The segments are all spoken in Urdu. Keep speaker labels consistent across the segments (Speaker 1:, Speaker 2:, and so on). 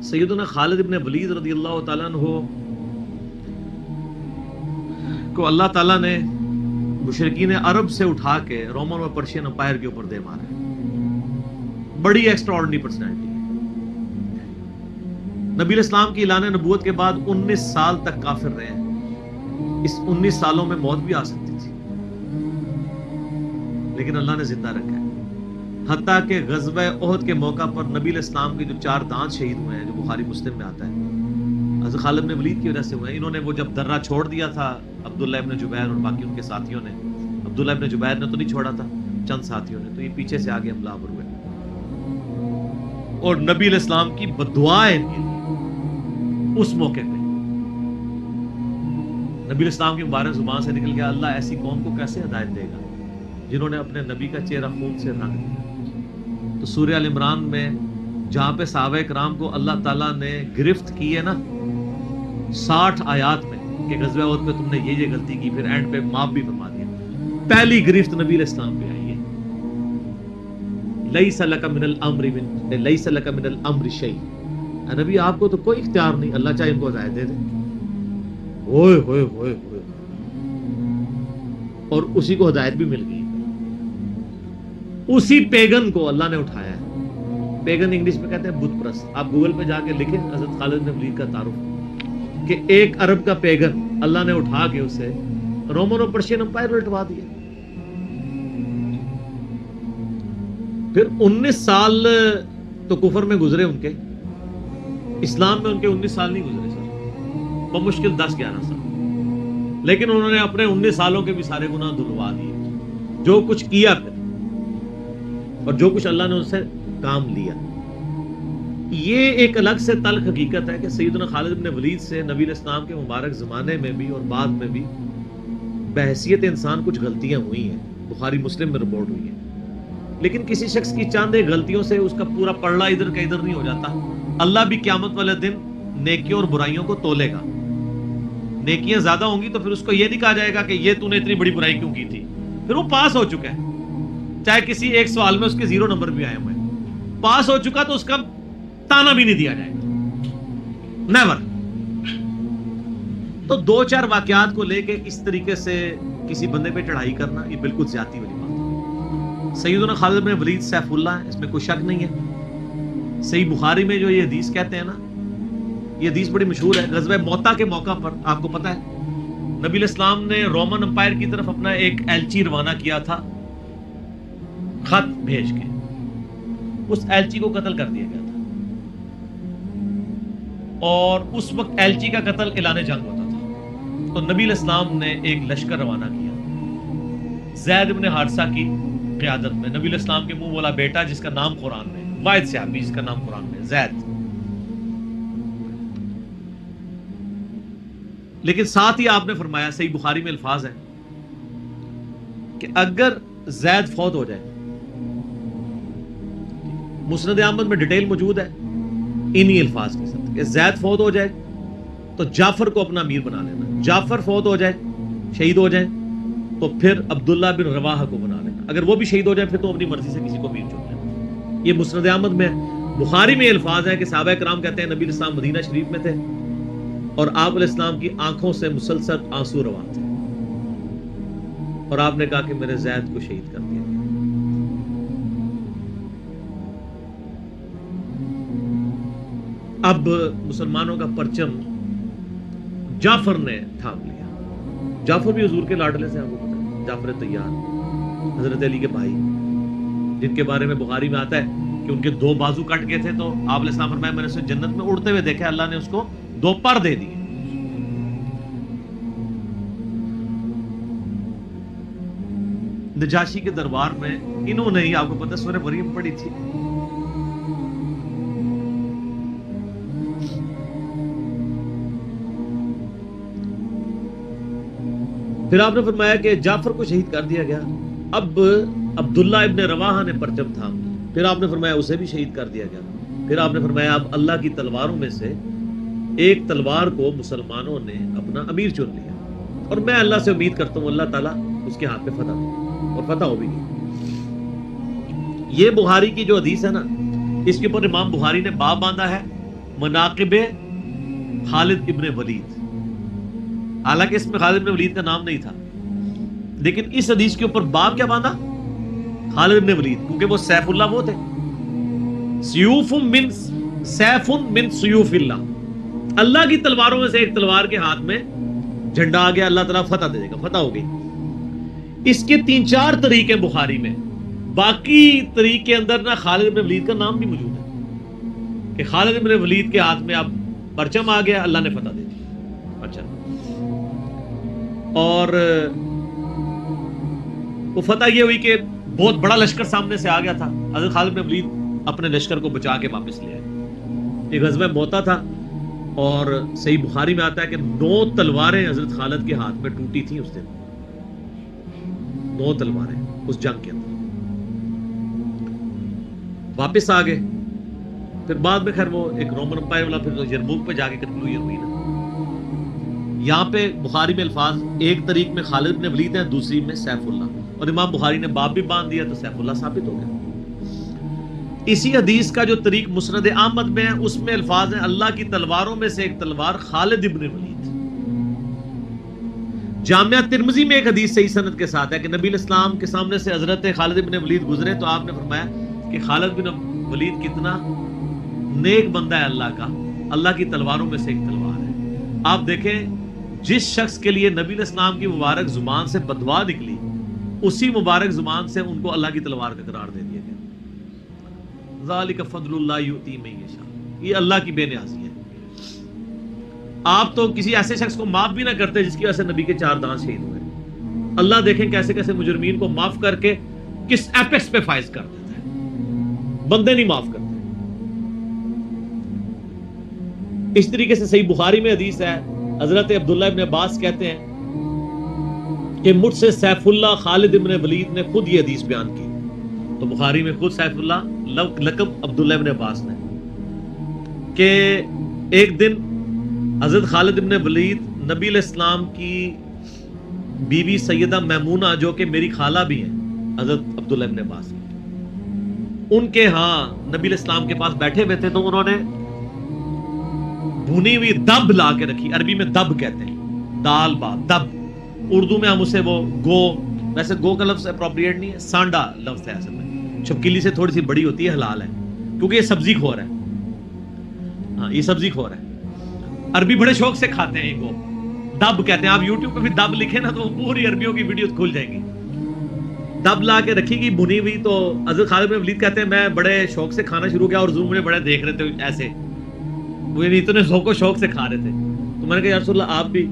Speaker 1: سیدنا خالد ابن ولید رضی اللہ تعالیٰ عنہ کو اللہ تعالیٰ نے مشرکین عرب سے اٹھا کے رومن اور پرشین امپائر کے اوپر دے مارا. بڑی ایکسٹرا آرڈنری پرسنالٹی. نبی الاسلام کی اعلان نبوت کے بعد 19 سال تک کافر رہے ہیں. اس 19 سالوں میں موت بھی آ سکتی تھی لیکن اللہ نے زندہ رکھا ہے. حتیٰ کہ غزوہ احد کے موقع پر نبی الاسلام کے جو 4 دانت شہید ہوئے ہیں، جو بخاری مسلم میں آتا ہے، حضرت خالد بن ولید کی وجہ سے ہوئے ہیں. انہوں نے وہ جب درہ چھوڑ دیا تھا عبداللہ ابن جبیر اور باقی ان کے ساتھیوں نے، عبداللہ ابن جبیر نے تو نہیں چھوڑا تھا، چند ساتھیوں نے، تو یہ پیچھے سے آگے حملہ آور ہوئے اور نبی علیہ السلام کی بددعائیں کی اس موقع پہ. نبی علیہ السلام کی مبارک زبان سے نکل گیا، اللہ ایسی قوم کو کیسے ہدایت دے گا جنہوں نے اپنے نبی کا چہرہ خون سے رنگ دیا. تو سورہ ال عمران میں جہاں پہ صحابہ کرام کو اللہ تعالیٰ نے گرفت کی ہے نا 60 آیات میں کہ غزوہ احد پہ تم نے یہ غلطی کی، پھر اینڈ پہ معاف بھی فرما دیا. پہلی گرفت نبی علیہ السلام پہ آئی ہے، لیس لک من الامر شیء. نبی آپ کو تو کوئی اختیار نہیں، اللہ چاہے ان کو ہدایت دے دے. ہوئے ہوئے ہوئے ہوئے، اور اسی کو ہدایت بھی مل گئی. اسی پیگن کو اللہ نے اٹھایا ہے. پیگن انگلش میں کہتے ہیں بت پرست. آپ گوگل پہ جا کے لکھیں حضرت خالد بن ولید کا تعارف، کہ ایک عرب کا پیگن اللہ نے اٹھا کے اسے رومن اور پرشین امپائر لٹوا دیا. پھر 19 سال تو کفر میں گزرے ان کے، اسلام میں ان کے 19 سال نہیں گزرے سر، بمشکل 10-11 سال. لیکن انہوں نے اپنے 19 سالوں کے بھی سارے گناہ دھلوا دیے، جو کچھ کیا پھر اور جو کچھ اللہ نے ان سے کام لیا. یہ ایک الگ سے تلخ حقیقت ہے کہ سیدنا خالد بن ولید سے نبی علیہ السلام کے مبارک زمانے میں بھی اور بعد میں بھی بحیثیت انسان کچھ غلطیاں ہوئی ہیں. بخاری مسلم میں رپورٹ ہوئی ہیں. لیکن کسی شخص کی چند ایک غلطیوں سے اس کا پورا پلڑا ادھر کا ادھر نہیں ہو جاتا. اللہ بھی قیامت والے دن نیکیوں اور برائیوں کو تولے گا. نیکیاں زیادہ ہوں گی تو پھر اس کو یہ نہیں کہا جائے گا کہ یہ تو نے اتنی بڑی برائی کیوں کی تھی، پھر وہ پاس ہو چکا ہے. چاہے کسی ایک سوال میں اس کے 0 نمبر بھی آئے ہوئے، پاس ہو چکا تو اس کا تانا بھی نہیں دیا جائے گا، نیور. تو 2-4 واقعات کو لے کے اس طریقے سے کسی بندے پہ چڑھائی کرنا یہ بالکل زیادتی والی بات ہے. سیدنا خالد بن ولید سیف اللہ ہے، اس میں کوئی شک نہیں ہے. صحیح بخاری میں جو یہ حدیث کہتے ہیں نا، یہ حدیث بڑی مشہور ہے. غزوہ موتا کے موقع پر آپ کو پتہ ہے نبی علیہ السلام نے رومن امپائر کی طرف اپنا ایک ایلچی روانہ کیا تھا، خط بھیج کے. اس ایلچی کو قتل کر دیا گیا تھا اور اس وقت ایلچی کا قتل اعلان جنگ ہوتا تھا. تو نبی علیہ السلام نے ایک لشکر روانہ کیا زید بن حارثہ کی قیادت میں. نبی علیہ السلام کے منہ والا بیٹا جس کا نام قرآن میں، واحد صحابی جس کا نام قرآن میں زید. لیکن ساتھ ہی آپ نے فرمایا، صحیح بخاری میں الفاظ ہیں کہ اگر زید فوت ہو جائے، مسند احمد میں ڈیٹیل موجود ہے انہی الفاظ کے ساتھ، کہ زید فوت ہو جائے تو جعفر کو اپنا امیر بنا لینا. جعفر فوت ہو جائے، شہید ہو جائے، تو پھر عبداللہ بن رواحہ کو بنا لینا. اگر وہ بھی شہید ہو جائے پھر تو اپنی مرضی سے کسی کو امیر چن لینا. یہ مسند احمد میں ہے. بخاری میں الفاظ ہیں کہ صحابہ کرام کہتے ہیں نبی علیہ السلام مدینہ شریف میں تھے اور آپ علیہ السلام کی آنکھوں سے مسلسل آنسو رواں تھے اور آپ نے کہا کہ میرے زید کو شہید کر دیا. اب مسلمانوں کا پرچم جعفر نے تھام لیا. جعفر بھی حضور کے لاڈلے سے، آپ کو پتہ ہے، جعفر طیار حضرت علی کے بھائی، جن کے بارے میں بخاری میں آتا ہے کہ ان کے 2 بازو کٹ گئے تھے تو آپ علیہ السلام فرمایا میں نے اسے جنت میں اڑتے ہوئے دیکھا، اللہ نے اس کو 2 پر دے دیے. نجاشی کے دربار میں انہوں نے ہی، آپ کو پتہ ہے، سورہ مریم پڑھی تھی. پھر آپ نے فرمایا کہ جعفر کو شہید کر دیا گیا. اب عبداللہ ابن رواحہ نے پرچم تھام لیا. پھر آپ نے فرمایا اسے بھی شہید کر دیا گیا. پھر آپ نے فرمایا اب اللہ کی تلواروں میں سے ایک تلوار کو مسلمانوں نے اپنا امیر چن لیا اور میں اللہ سے امید کرتا ہوں اللہ تعالیٰ اس کے ہاتھ پہ فتح ہو، اور فتح ہو بھی گئی. یہ بخاری کی جو حدیث ہے نا، اس کے اوپر امام بخاری نے باب باندھا ہے مناقب خالد ابن ولید. حالانکہ اس میں خالد ابن ولید کا نام نہیں تھا, لیکن اس حدیث کے اوپر باب کیا باندھا؟ خالد ابن ولید, کیونکہ وہ سیف اللہ وہ تھے. سیوف من سیوف اللہ, اللہ کی تلواروں میں سے ایک تلوار کے ہاتھ میں جھنڈا آ گیا, اللہ تعالیٰ فتح دے دے گا, فتح ہو گئی. اس کے 3-4 طریقے بخاری میں, باقی طریق کے اندر نہ خالد ابن ولید کا نام بھی موجود ہے کہ خالد ابن ولید کے ہاتھ میں اب پرچم آ گیا, اللہ نے فتح دے دی. اچھا, اور وہ فتح یہ ہوئی کہ بہت بڑا لشکر سامنے سے آ گیا تھا. حضرت خالد بن ولید اپنے لشکر کو بچا کے واپس لے آئے. ایک غزوہ موتا تھا, اور صحیح بخاری میں آتا ہے کہ 9 تلواریں حضرت خالد کے ہاتھ میں ٹوٹی تھیں اس دن. 9 تلواریں اس جنگ کے اندر. واپس آ گئے. پھر بعد میں خیر وہ ایک رومن امپائر والا پھر یرموک پہ جا کے کنکلوژن ہوئی نا. یہاں پہ بخاری میں الفاظ ایک طریق میں خالد بن ولید ہیں, دوسری میں سیف اللہ, اور امام بخاری نے باب بھی باندھ دیا تو سیف اللہ ثابت ہو گیا. اسی حدیث کا جو طریق مسند احمد میں ہے اس میں الفاظ ہیں اللہ کی تلواروں میں سے ایک تلوار خالد ابن ولید. جامعہ ترمذی میں ایک حدیث صحیح سند کے ساتھ ہے کہ نبی الاسلام کے سامنے سے حضرت خالد ابن ولید گزرے تو آپ نے فرمایا کہ خالد بن ولید کتنا نیک بندہ ہے اللہ کا, اللہ کی تلواروں میں سے ایک تلوار ہے. آپ دیکھیں جس شخص کے لیے نبی الاسلام کی مبارک زبان سے بددعا نکلی, اسی مبارک زبان سے ان کو اللہ کی تلوار کا قرار دے دیا گیا. ذالک فضل اللہ یؤتی من یشاء, یہ اللہ کی بے نیازی ہے. آپ تو کسی ایسے شخص کو معاف بھی نہ کرتے جس کی وجہ سے نبی کے 4 دانت شہید ہوئے. اللہ دیکھیں کیسے کیسے مجرمین کو معاف کر کے کس ایپیکس پہ فائز کر دیتا ہے, بندے نہیں معاف کرتے. اس طریقے سے صحیح بخاری میں حدیث ہے, حضرت عبداللہ ابن عباس کہتے ہیں کہ مجھ سے سیف اللہ خالد ابن ولید نے خود یہ حدیث بیان کی. تو بخاری میں خود سیف اللہ لقب عبداللہ ابن عباس نے, کہ ایک دن حضرت خالد ابن ولید نبی علیہ السلام کی بیوی سیدہ میمونہ جو کہ میری خالہ بھی ہیں حضرت عبداللہ ابن عباس, ان کے ہاں نبی علیہ السلام کے پاس بیٹھے ہوئے تھے. تو انہوں نے بھونی ہوئی دب لا کے رکھی, عربی میں دب کہتے ہیں, دال با دب, اردو میں ہم اسے وہ گو, ویسے گو کا لفظ اپروپریٹ نہیں ہے, سانڈا لفظ ہے اصل میں, چھپکلی سے تھوڑی سی بڑی ہوتی ہے, حلال ہے کیونکہ یہ سبزی خور ہے. ہاں یہ سبزی خور ہے, عربی بڑے شوق سے کھاتے ہیں. گو دب کہتے ہیں. آپ یوٹیوب پہ بھی دب لکھیں نا تو پوری عربیوں کی ویڈیوز کھل جائیں گی. دب لا کے رکھی گئی بھنی ہوئی. تو حضرت خالد بن ولید کہتے ہیں میں بڑے شوق سے کھانا شروع کیا اور حضور مجھے بڑے دیکھ رہے تھے ایسے, وہ اتنے ذوق و شوق سے کھا رہے تھے. تو میں نے کہا یا رسول اللہ آپ بھی؟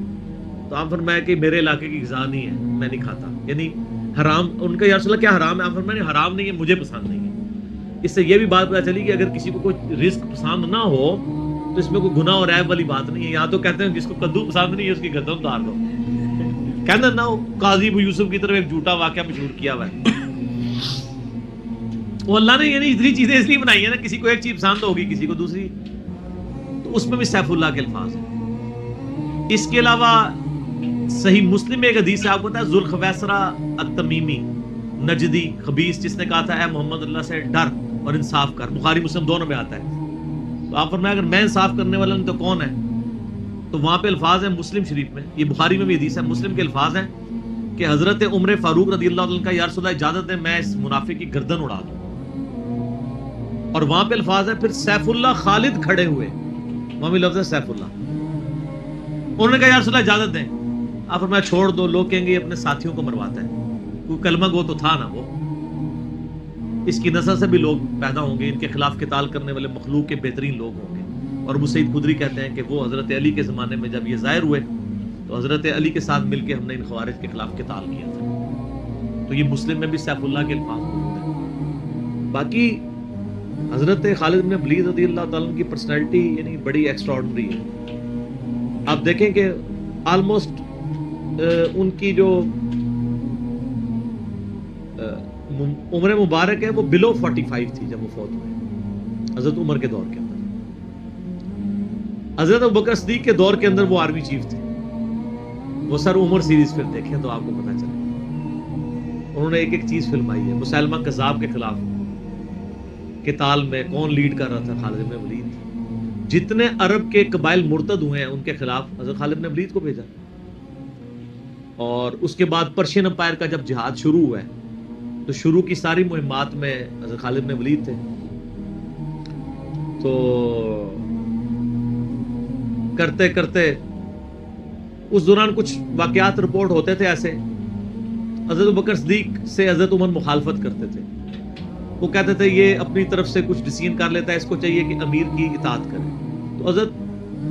Speaker 1: تو آپ فرمایا کہ میرے علاقے کی غذا نہیں ہے, میں نہیں کھاتا, یعنی حرام. ان کا یا رسول اللہ کیا حرام ہے؟ آپ فرمایا حرام نہیں ہے, مجھے پسند نہیں ہے. اس سے یہ بھی بات پتہ چلی کہ اگر کسی کو کوئی رزق پسند نہ ہو تو اس میں کوئی گناہ اور عیب والی بات نہیں ہے. یہاں تو کہتے ہیں جس کو کدو پسند نہیں ہے اس کی گردن اتار دو. کہنا نہ قاضی ابو یوسف کی طرف ایک جھوٹا واقعہ مشہور کیا ہوا ہے. وہ اللہ نے یعنی اتنی چیزیں اس لیے بنائی ہیں نا, کسی کو ایک چیز پسند ہوگی کسی کو دوسری, تو اس میں بھی سیف اللہ کے الفاظ ہیں. اس کے علاوہ صحیح مسلم میں ایک حدیث ہے, آپ کو پتا ہے ذوالخویسرہ التمیمی نجدی خبیث جس نے کہا تھا اے محمد اللہ سے ڈر اور انصاف کر. بخاری مسلم دونوں میں آتا ہے. تو آپ فرمایا اگر میں انصاف کرنے والا نہیں تو کون ہے؟ تو وہاں پہ الفاظ ہیں مسلم شریف میں, یہ بخاری میں بھی حدیث ہے, مسلم کے الفاظ ہیں کہ حضرت عمر فاروق رضی اللہ عنہ کا یا رسول اللہ اجازت ہے میں اس منافق کی گردن اڑا دوں. اور وہاں پہ الفاظ ہے پھر سیف اللہ خالد کھڑے ہوئے, وہاں بھی لفظ ہے سیف اللہ. انہوں نے کہا یا رسول اللہ اجازت دیں. آپ فرمایا چھوڑ دو, لوگ کہیں گے یہ اپنے ساتھیوں کو مرواتا ہے, کوئی کلمہ گو تو تھا نا وہ, اس کی نسل سے بھی لوگ پیدا ہوں گے, ان کے خلاف قتال کرنے والے مخلوق کے بہترین لوگ ہوں گے. اور ابو سعید خدری کہتے ہیں کہ وہ حضرت علی کے زمانے میں جب یہ ظاہر ہوئے تو حضرت علی کے ساتھ مل کے ہم نے ان خوارج کے خلاف قتال کیا تھا. تو یہ مسلم میں بھی سیف اللہ کے الفاظ موجود ہیں. باقی حضرت خالد بن ولید رضی اللہ تعالیٰ کی پرسنالٹی یعنی بڑی ایکسٹرا آرڈنری ہے. آپ دیکھیں کہ آلموسٹ ان کی جو عمر مبارک ہے وہ بلو 45 تھی جب وہ فوت ہوئے حضرت عمر کے دور کے اندر. حضرت ابوبکر صدیق کے دور کے اندر وہ آرمی چیف تھے. وہ سر عمر سیریز پھر دیکھیں تو آپ کو پتہ چلے, انہوں نے ایک ایک چیز فلمائی ہے. مسلمہ کذاب کے خلاف قتال میں کون لیڈ کر رہا تھا؟ خالد بن ولید. جتنے عرب کے قبائل مرتد ہوئے ہیں ان کے خلاف حضرت خالد بن ولید کو بھیجا. اور اس کے بعد پرشین امپائر کا جب جہاد شروع ہوا ہے تو شروع کی ساری مہمات میں حضرت خالد بن ولید تھے. تو کرتے کرتے اس دوران کچھ واقعات رپورٹ ہوتے تھے ایسے. حضرت ابوبکر صدیق سے حضرت عمر مخالفت کرتے تھے. وہ کہتے تھے یہ اپنی طرف سے کچھ ڈیسیژن کر لیتا ہے, اس کو چاہیے کہ امیر کی اطاعت کرے. تو حضرت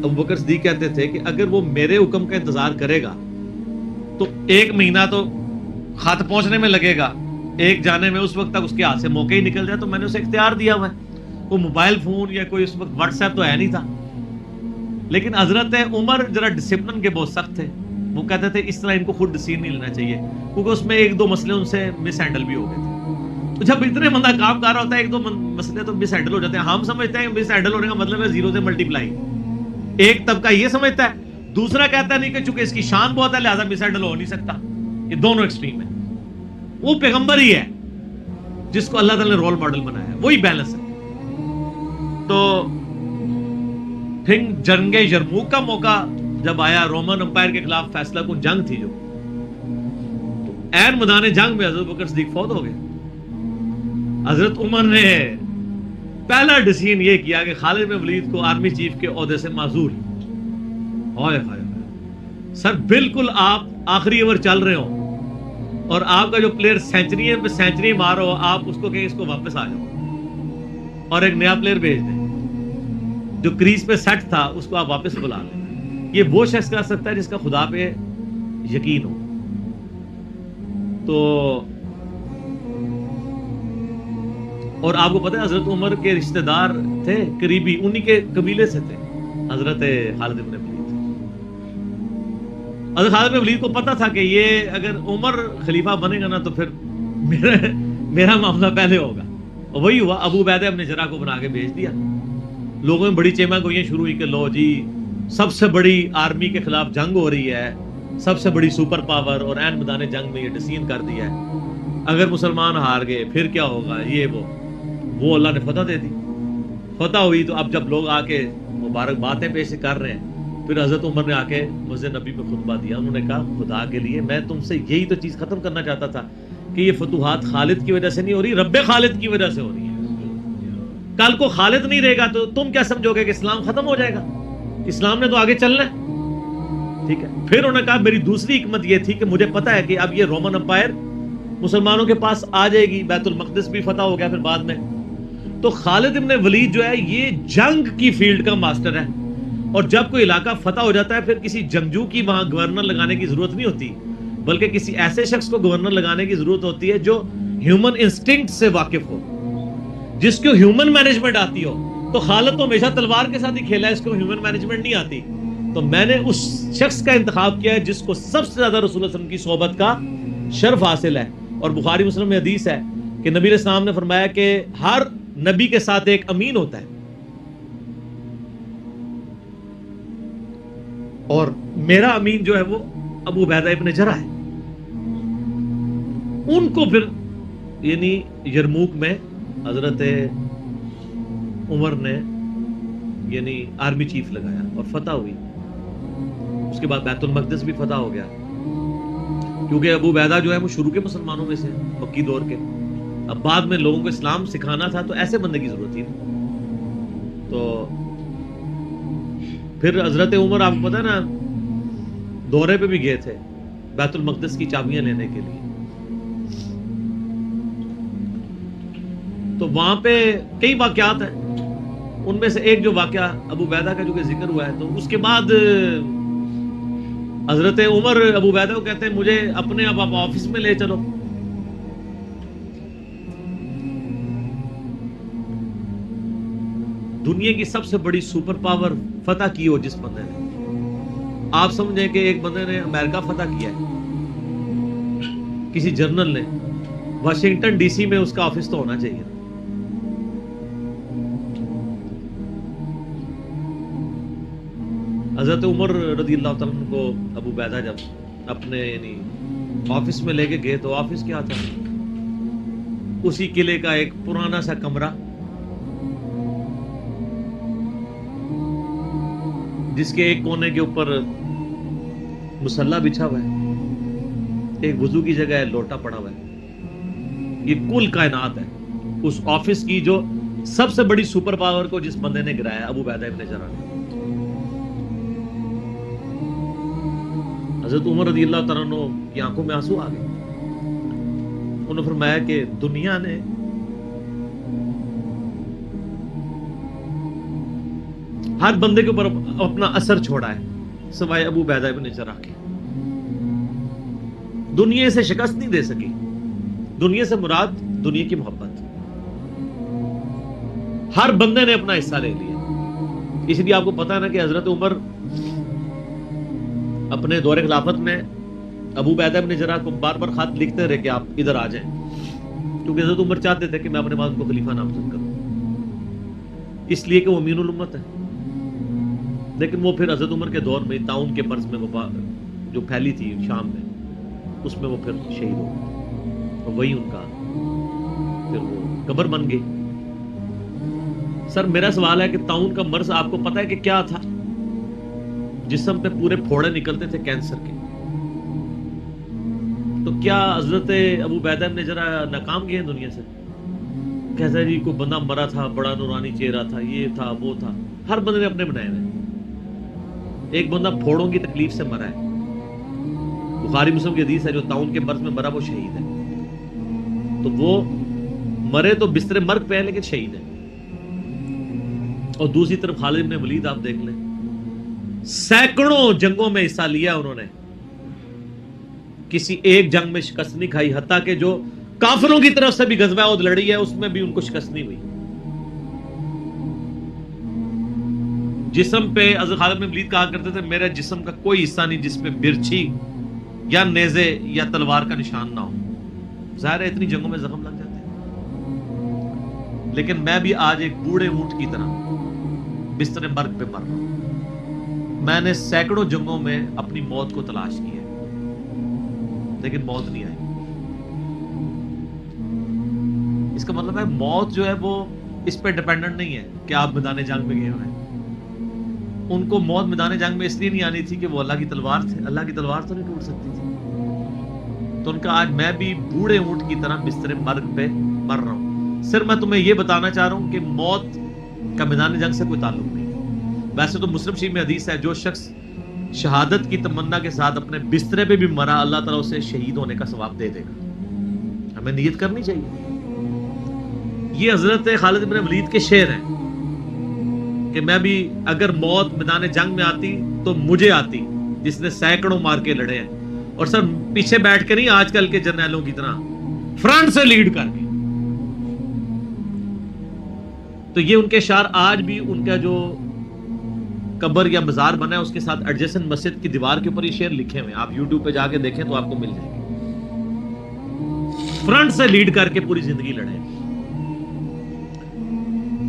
Speaker 1: ابوبکر صدیق کہتے تھے کہ اگر وہ میرے حکم کا انتظار کرے گا تو 1 مہینہ تو خط پہنچنے میں لگے گا, ایک جانے میں اس وقت تک اس کے ہاتھ سے موقع ہی نکل جائے. تو میں نے اسے اختیار دیا ہوا ہے. کوئی موبائل فون یا کوئی اس وقت واٹس ایپ تو ہے نہیں تھا. لیکن حضرت عمر ذرا ڈسپلن کے بہت سخت تھے. وہ کہتے تھے اس طرح ان کو خود ڈیسیژن نہیں لینا چاہیے, کیونکہ اس میں 1-2 مسئلے ان سے مس ہینڈل بھی ہو گئے تھے. تو جب اتنے بندہ کام کر رہا ہوتا ہے 1-2 مسئلے تو مس ہینڈل ہو جاتے ہیں. ہم سمجھتے ہیں کہ مس ہینڈل ہونے کا مطلب ہے 0 سے ملٹیپلائی. ایک طبقہ یہ سمجھتا ہے, دوسرا کہتا نہیں کہ چونکہ اس کی شان بہت ہے لہذا مس ہینڈل ہو نہیں سکتا. یہ دونوں ایکسٹریم ہیں. وہ پیغمبر ہی ہے جس کو اللہ تعالیٰ نے رول ماڈل بنایا ہے, وہی بیلنس ہے. تو پھر جنگ یرموک کا موقع جب آیا, رومن امپائر کے خلاف فیصلہ کن جنگ تھی جو, تو عین میدان جنگ میں حضرت بکر صدیق فوت ہو گئے. حضرت عمر نے پہلا ڈیسیژن یہ کیا کہ خالد بن ولید کو آرمی چیف کے عہدے سے معزول. ہائے ہائے سر, بالکل آپ آخری اوور چل رہے ہو اور آپ کا جو پلیئر سینچری مار رہا ہو, آپ اس کو کہیں اس کو واپس آ جاؤ اور ایک نیا پلیئر بھیج دیں. جو کریز پہ سیٹ تھا اس کو آپ واپس بلا لیں. یہ وہ شخص کر سکتا ہے جس کا خدا پہ یقین ہو. تو اور آپ کو پتہ ہے حضرت عمر کے رشتہ دار تھے قریبی, انہی کے قبیلے سے تھے حضرت خالد بن ولید. حضرت خالد بن ولید کو پتا تھا کہ یہ اگر عمر خلیفہ بنے گا نا تو پھر میرا معاملہ پہلے ہوگا. اور وہی ہوا. ابو عبیدہ ابن جراح کو بنا کے بھیج دیا. لوگوں میں بڑی چیما گوئیاں شروع ہوئی کہ لو جی سب سے بڑی آرمی کے خلاف جنگ ہو رہی ہے, سب سے بڑی سپر پاور, اور عین میدان جنگ میں یہ ڈیسیژن کر دیا ہے, اگر مسلمان ہار گئے پھر کیا ہوگا, یہ وہ اللہ نے فتح دے دی. فتح ہوئی تو اب جب لوگ آ کے مبارک باتیں پیش کر رہے ہیں, پھر حضرت عمر نے آ کے مسجد نبی میں خطبہ دیا. انہوں نے کہا خدا کے لیے میں تم سے یہی تو چیز ختم کرنا چاہتا تھا کہ یہ فتوحات خالد کی وجہ سے نہیں ہو رہی, رب خالد کی وجہ سے ہو رہی ہے. کل کو خالد نہیں رہے گا تو تم کیا سمجھو گے کہ اسلام ختم ہو جائے گا؟ اسلام نے تو آگے چلنا ہے. ٹھیک ہے. پھر انہوں نے کہا میری دوسری حکمت یہ تھی کہ مجھے پتا ہے کہ اب یہ رومن امپائر مسلمانوں کے پاس آ جائے گی, بیت المقدس بھی فتح ہو گیا پھر بعد میں. تو خالد ابن ولید جو ہے یہ جنگ کی فیلڈ کا ماسٹر ہے, اور جب کوئی علاقہ فتح ہو جاتا ہے پھر کسی جنگجو کی وہاں گورنر لگانے کی ضرورت نہیں ہوتی, بلکہ کسی ایسے شخص کو گورنر لگانے کی ضرورت ہوتی ہے جو ہیومن انسٹنکٹ سے واقف ہو, جس کو ہیومن مینجمنٹ آتی ہو. تو خالد تو ہمیشہ تلوار کے ساتھ ہی کھیلا ہے, اس کو ہیومن مینجمنٹ نہیں آتی. تو میں نے اس شخص کا انتخاب کیا ہے جس کو سب سے زیادہ رسول اللہ صلی اللہ علیہ وسلم کی صحبت کا شرف حاصل ہے. اور بخاری مسلم میں حدیث ہے کہ نبی علیہ السلام نے فرمایا کہ ہر نبی کے ساتھ ایک امین ہوتا ہے, اور میرا امین جو ہے وہ ابو عبیدہ ابن جراح ہے. ان کو پھر یعنی یرموک میں حضرت عمر نے یعنی آرمی چیف لگایا اور فتح ہوئی. اس کے بعد بیت المقدس بھی فتح ہو گیا, کیونکہ ابو عبیدہ جو ہے وہ شروع کے مسلمانوں میں سے مکی دور کے. اب بعد میں لوگوں کو اسلام سکھانا تھا تو ایسے بندے کی ضرورت تھی. تو پھر حضرت عمر آپ کو پتا ہے نا دورے پہ بھی گئے تھے بیت المقدس کی چابیاں لینے کے لیے. تو وہاں پہ کئی واقعات ہیں, ان میں سے ایک جو واقعہ ابو عبیدہ کا جو کہ ذکر ہوا ہے, تو اس کے بعد حضرت عمر ابو عبیدہ کو کہتے ہیں مجھے اپنے اب آپ آفس میں لے چلو. دنیا کی سب سے بڑی سپر پاور فتح کی ہو جس بندے نے, آپ سمجھیں کہ ایک بندے نے امریکہ فتح کیا ہے, کسی جنرل نے, واشنگٹن ڈی سی میں اس کا آفس تو ہونا چاہیے. حضرت عمر رضی اللہ تعالیٰ عنہ کو ابو عبیدہ جب اپنے یعنی آفس میں لے کے گئے تو آفس کیا تھا, اسی قلعے کا ایک پرانا سا کمرہ, جس کے ایک کونے کے اوپر مصلی بچھا ہوا ہے، ایک وضو کی جگہ ہے، لوٹا پڑا ہوا ہے. یہ کل کائنات ہے. اس آفس کی جو سب سے بڑی سپر پاور کو جس بندے نے گرایا، ابو عبیدہ ابن جراح نے. حضرت عمر رضی اللہ تعالیٰ عنہ کی آنکھوں میں آنسو آ گئے. انہوں نے فرمایا کہ دنیا نے ہر بندے کے اوپر اپنا اثر چھوڑا ہے سوائے ابو عبیدہ ابن جراح کے. دنیا سے شکست نہیں دے سکی. دنیا سے مراد دنیا کی محبت. ہر بندے نے اپنا حصہ لے لیا. اس لیے آپ کو پتا ہے نا کہ حضرت عمر اپنے دور خلافت میں ابو عبیدہ ابن جراح کو بار بار خط لکھتے رہے کہ آپ ادھر آ جائیں، کیونکہ حضرت عمر چاہتے تھے کہ میں اپنے بعد کو خلیفہ نامزد کروں، اس لیے کہ وہ امین الامت ہے. لیکن وہ پھر حضرت عمر کے دور میں طاعون کے مرض میں وبا جو پھیلی تھی شام میں، اس میں وہ پھر شہید ہو گئے، اور وہی ان کا پھر وہ قبر بن گئی. سر میرا سوال ہے کہ طاعون کا مرض آپ کو پتا ہے کہ کیا تھا؟ جسم پہ پورے پھوڑے نکلتے تھے کینسر کے. تو کیا حضرت ابو عبیدہ ابن جراح ناکام گئے ہیں دنیا سے؟ کہتا ہے جی کوئی بندہ مرا تھا، بڑا نورانی چہرہ تھا، یہ تھا وہ تھا. ہر بندے نے اپنے بنائے ہوئے. ایک بندہ پھوڑوں کی تکلیف سے مرا ہے، بخاری مسلم کی حدیث ہے، جو طاعون کے مرض میں مرا وہ شہید ہے. تو وہ مرے تو بستر مرگ پہ ہے لیکن شہید ہے. اور دوسری طرف خالد بن ولید آپ دیکھ لیں، سینکڑوں جنگوں میں حصہ لیا انہوں نے، کسی ایک جنگ میں شکست نہیں کھائی. حتیٰ کہ جو کافروں کی طرف سے بھی غزوہ احد لڑی ہے اس میں بھی ان کو شکست نہیں ہوئی. جسم پہ حضرت خالد بن ولید کہا کرتے تھے میرے جسم کا کوئی حصہ نہیں جس پہ برچھی یا نیزے یا تلوار کا نشان نہ ہو. ظاہر ہے اتنی جنگوں میں زخم لگ جاتے ہیں، لیکن میں بھی آج ایک بوڑھے اونٹ کی طرح بستر مرگ پہ مر رہا ہوں. میں نے سینکڑوں جنگوں میں اپنی موت کو تلاش کی ہے لیکن موت نہیں آئی. اس کا مطلب ہے موت جو ہے وہ اس پہ ڈیپینڈنٹ نہیں ہے کہ آپ میدان جنگ میں گئے ہوئے ہیں. ان کو موت میدان جنگ میں اس لیے نہیں آنی تھی کہ وہ اللہ کی تلوار تھے. اللہ کی تلوار تو نہیں ٹوٹ سکتی تھی. تو ان کا آج میں بھی بوڑھے اونٹ کی طرح بستر مرگ پہ مر رہا ہوں. صرف میں تمہیں یہ بتانا چاہ رہا ہوں کہ موت کا میدان جنگ سے کوئی تعلق نہیں. ویسے تو مسلم شریف میں حدیث ہے جو شخص شہادت کی تمنا کے ساتھ اپنے بسترے پہ بھی مرا اللہ تعالیٰ اسے شہید ہونے کا ثواب دے دے گا. ہمیں نیت کرنی چاہیے. یہ حضرت خالد بن ولید کے شعر ہیں کہ میں بھی اگر موت میدان جنگ میں آتی تو مجھے آتی جس نے سینکڑوں مار کے لڑے ہیں. اور سر پیچھے بیٹھ کے نہیں آج کل کے جرنیلوں کی طرح، فرنٹ سے لیڈ کر کے. تو یہ ان کے اشعار آج بھی ان کا جو قبر یا مزار بنا ہے اس کے ساتھ ایڈجسنٹ مسجد کی دیوار کے اوپر یہ شعر لکھے ہوئے ہیں. آپ یوٹیوب پہ جا کے دیکھیں تو آپ کو مل جائے گے. فرنٹ سے لیڈ کر کے پوری زندگی لڑے.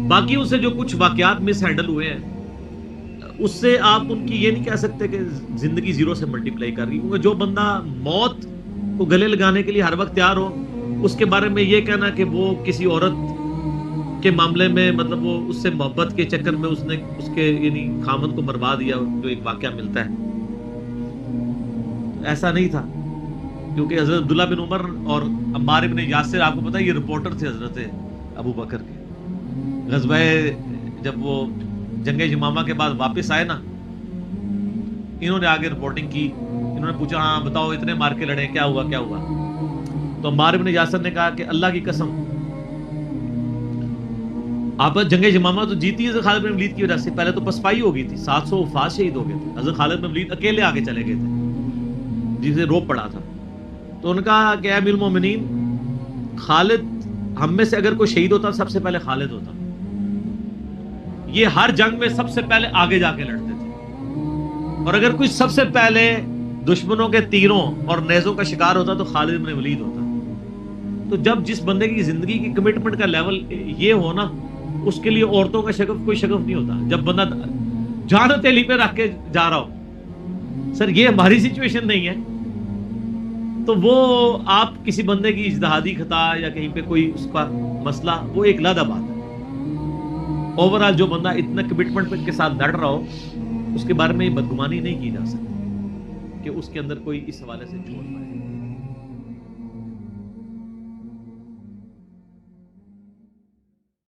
Speaker 1: باقی ان سے جو کچھ واقعات مس ہینڈل ہوئے ہیں اس سے آپ ان کی یہ نہیں کہہ سکتے کہ زندگی زیرو سے ملٹی پلائی کر رہی. کیونکہ جو بندہ موت کو گلے لگانے کے لیے ہر وقت تیار ہو، اس کے بارے میں یہ کہنا کہ وہ کسی عورت کے معاملے میں مطلب وہ اس سے محبت کے چکر میں اس نے اس کے یعنی خامد کو مروا دیا، جو ایک واقعہ ملتا ہے، ایسا نہیں تھا. کیونکہ حضرت عبداللہ بن عمر اور عمار بن یاسر آپ کو پتا ہے یہ رپورٹر تھے حضرت ابو بکر کے. غزوہ جب وہ جنگ یمامہ کے بعد واپس آئے نا، انہوں نے آگے رپورٹنگ کی. انہوں نے پوچھا ہاں بتاؤ اتنے مار کے لڑے کیا ہوا کیا ہوا. تو عمار بن یاسر نے کہا کہ اللہ کی قسم آپ جنگ یمامہ تو جیتی حضرت خالد بن ولید کی وجہ سے. پہلے تو پسپائی ہو گئی تھی، 700 وفات شہید ہو گئے تھے. حضرت خالد بن ولید اکیلے آگے چلے گئے تھے جسے روپ پڑا تھا. تو انہوں نے کہا کہ اے امیر المومنین، خالد ہم میں سے اگر کوئی شہید ہوتا سب سے پہلے خالد ہوتا. یہ ہر جنگ میں سب سے پہلے آگے جا کے لڑتے تھے، اور اگر کوئی سب سے پہلے دشمنوں کے تیروں اور نیزوں کا شکار ہوتا تو خالد بن ولید ہوتا. تو جب جس بندے کی زندگی کی کمٹمنٹ کا لیول یہ ہو نا، اس کے لیے عورتوں کا شگف کوئی شگف نہیں ہوتا. جب بندہ جان ہتھیلی پہ رکھ کے جا رہا ہو، سر یہ ہماری سچویشن نہیں ہے. تو وہ آپ کسی بندے کی اجتہادی خطا یا کہیں پہ کوئی اس کا مسئلہ وہ ایک علیحدہ بات ہے. اوورآل جو بندہ اتنا کمٹمنٹ کے ساتھ لڑ رہا ہو اس کے بارے میں یہ بدگمانی نہیں کی جا سکتی کہ اس کے اندر کوئی اس حوالے سے جھوٹ پائے.